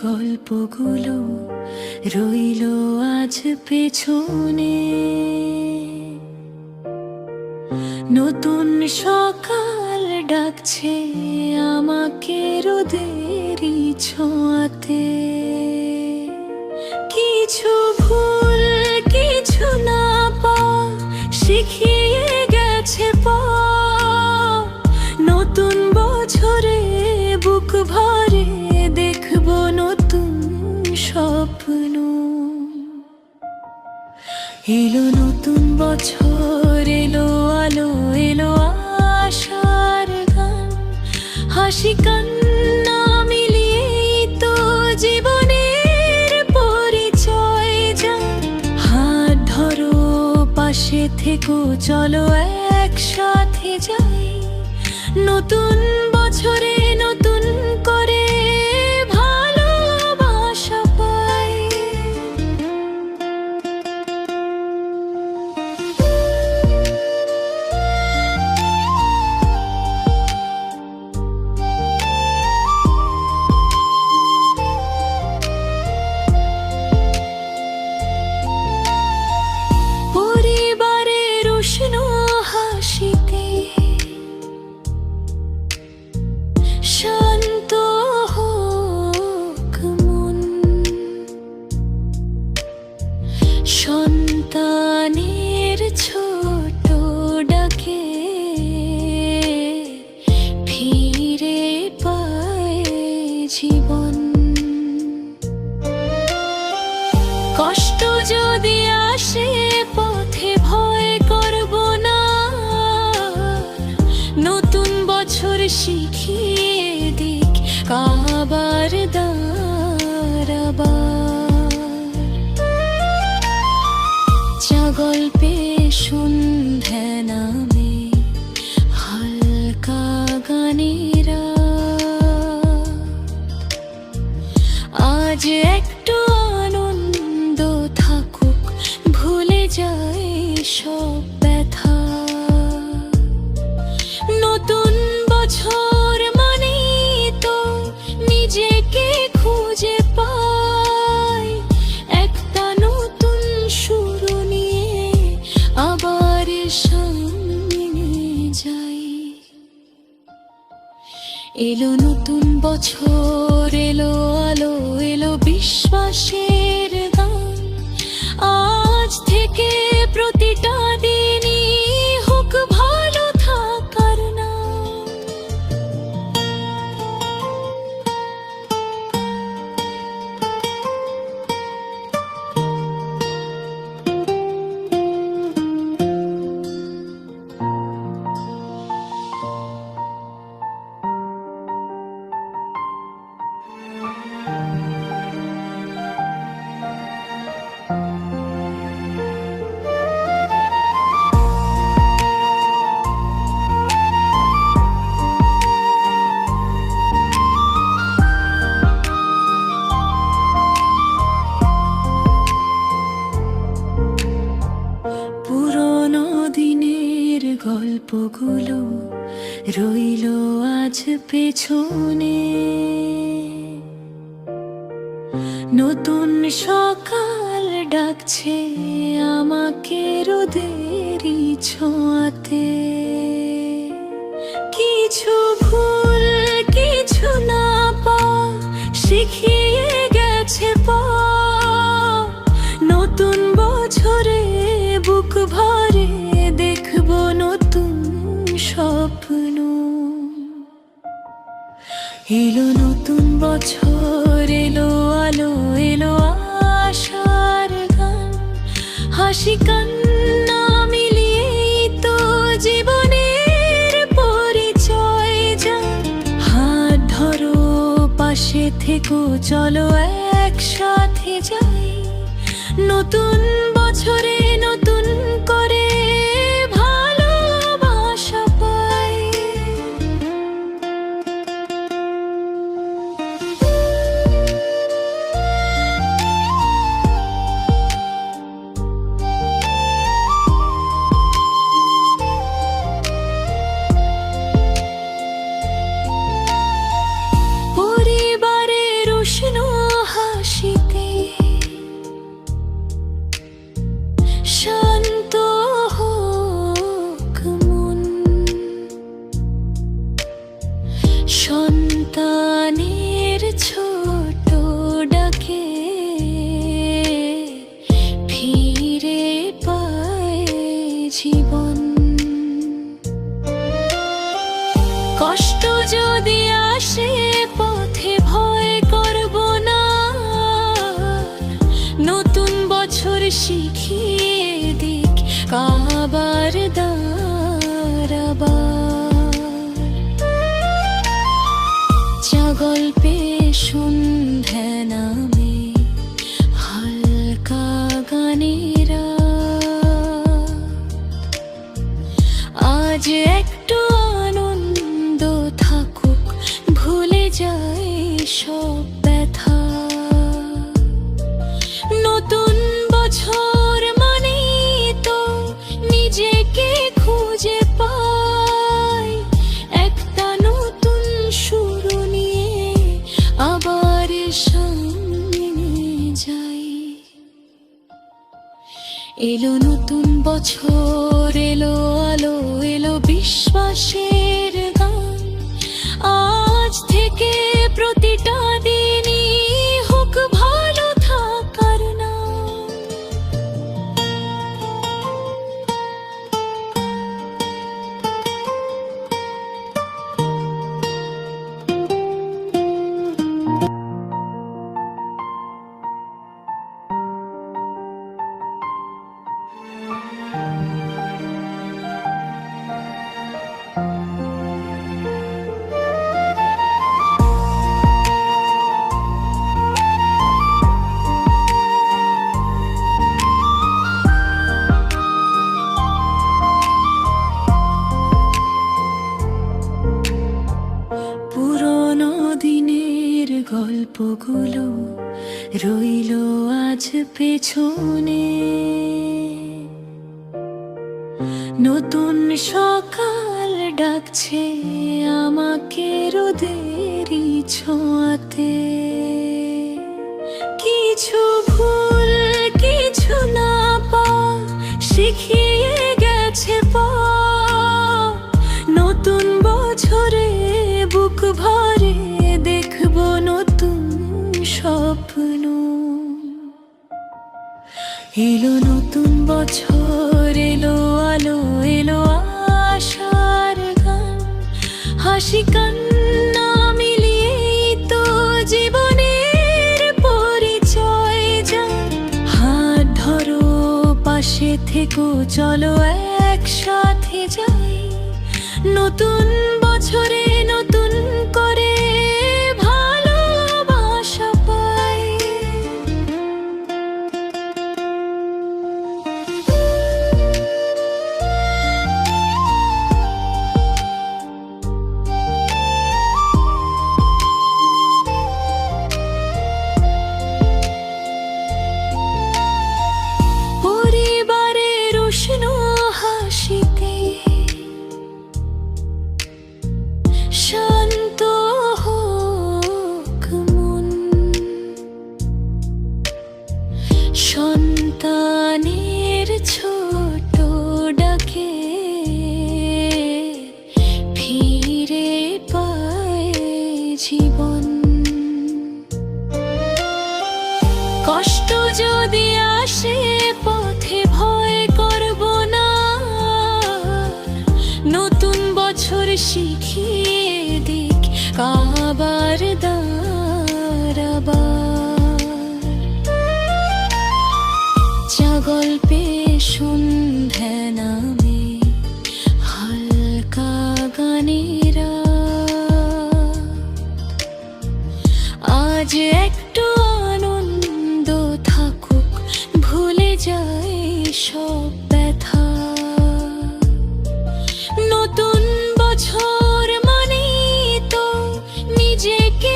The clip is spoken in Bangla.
গল্পগুলো রইল আজ পেছনে। নতুন সকাল ডাকছে আমাকে রোদেরই ছোঁয়াতে। কিছু ভুল কিছু না পাওয়া শিখিয়ে গেছে পথ। নতুন বছরে বুক ভরে দেখব নতুন স্বপ্ন। এলো নতুন বছর, এলো আলো, এলো আশার গান। হাসি কান্না মিলিয়েই তো জীবনের পরিচয় জান। হাত ধরো, পাশে থেকো, চলো একসাথে যাই। নতুন বছরে নতুন করে ভালোবাসা পাই। পরিবারের উষ্ণ হাসিতে শান্ত হোক মন। সন্তানের ছোট ডাকে ফিরে পায় জীবন। কষ্ট যদি আসে পথে ভয় করব না। নতুন বছর শিখিয়ে দিক কাবার দাঁড়াবার। যা গল্পে সন্ধ্যা নামে হালকা গানেরা। আজ একটু আনন্দ থাকুক, ভুলে যায় সব ব্যথা। নতুন বছর মানেই তো নিজেকে খুঁজে পাই। একটা নতুন শুরু নিয়ে আবার সামনে যাই। এলো নতুন বছর, এলো আলো, এলো বিশ্বাসের গান। আজ থেকে প্রতিটা দিনই হোক ভালো থাকার নাম। পুরনো দিনের গল্পগুলো রইল আজ পেছনে। নতুন সকাল ডাকছে আমাকে রোদেরই ছোঁয়াতে। কিছু ভুল কিছু না পাওয়া শিখিয়ে গেছে পথ। নতুন বছরে বুক ভরে দেখব নতুন স্বপ্ন। এলো নতুন বছর, এলো আলো, এলো আশার গান। হাসি কান্না মিলিয়েই তো জীবনের পরিচয় জান। হাত ধরো, পাশে থেকো, চলো একসাথে যাই। নতুন বছরে নতুন করে ভালোবাসা পাই। পরিবারের উষ্ণ সন্ধ্যা নামে হালকা গানেরা। আজ একটু আনন্দ থাকুক, ভুলে যায় সব ব্যথা। নতুন বছর মানে তো নিজেকে খুঁজে পাই, একটা নতুন শুরু নিয়ে আবার সামনে যাই। এলো নতুন বছর, এলো আলো, এলো বিশ্বাসের গান। আজ থেকে প্রতিটা দিনই হোক ভালো থাকার নাম। পুরোনো দিনের গল্পগুলো রইল আজ পেছনে। নতুন সকাল ডাকছে আমাকে রোদেরই ছোঁয়াতে। কিছু ভুল, কিছু না পাওয়া শিখিয়ে গেছে পথ। নতুন বছরে বুক ভরে দেখবো নতুন স্বপ্ন। এলো নতুন বছর, এলো আলো, এলো আশার গান। হাসি কান্না মিলিয়েই তো জীবনের পরিচয় যায়। হাত ধরো, পাশে থেকো, চলো একসাথে যাই। নতুন বছরে নতুন করে ভালোবাসা পাই। পরিবারের উষ্ণ হাসিতে শান্ত হোক মন। সন্তানের ছোট ডাকে ফিরে পায় জীবন। কষ্ট যদি আসে পথে ভয় করব না, নতুন বছর শিখিয়ে দিক আবার দাঁড়াবার। যা গল্পে সন্ধ্যা নামে হালকা গানেরা। আজ একটু আনন্দ থাকুক, ভুলে যায় সব ব্যথা। নতুন বছর মানে তো নিজেকে